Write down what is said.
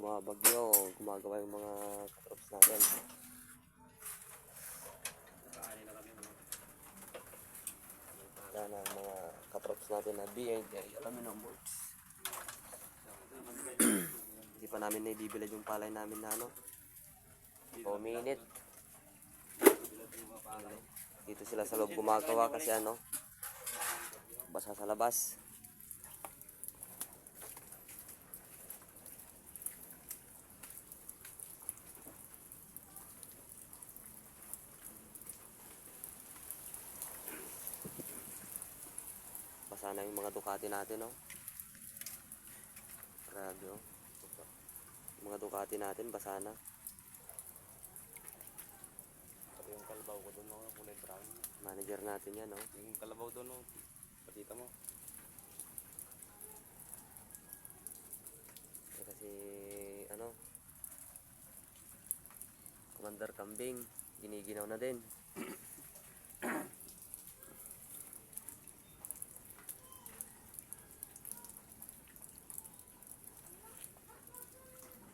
bumabagyo, gumagawa yung mga katrops natin. Wala na ang mga katrops natin na BNJ aluminum works. Hindi pa namin naibibilad yung palay namin na ano, 2 minute. Dito sila sa loob gumagawa kasi ano, basa sa labas. Basa na yung mga Ducati natin, no? Grabe, oh. Yung mga Ducati natin, basa na. Pati yung kalabaw ko doon, no? Kulay brown. Manager natin yan, no? Yung kalabaw doon, no? Patita mo. Kasi, ano, Commander Kambing, giniginaw na din.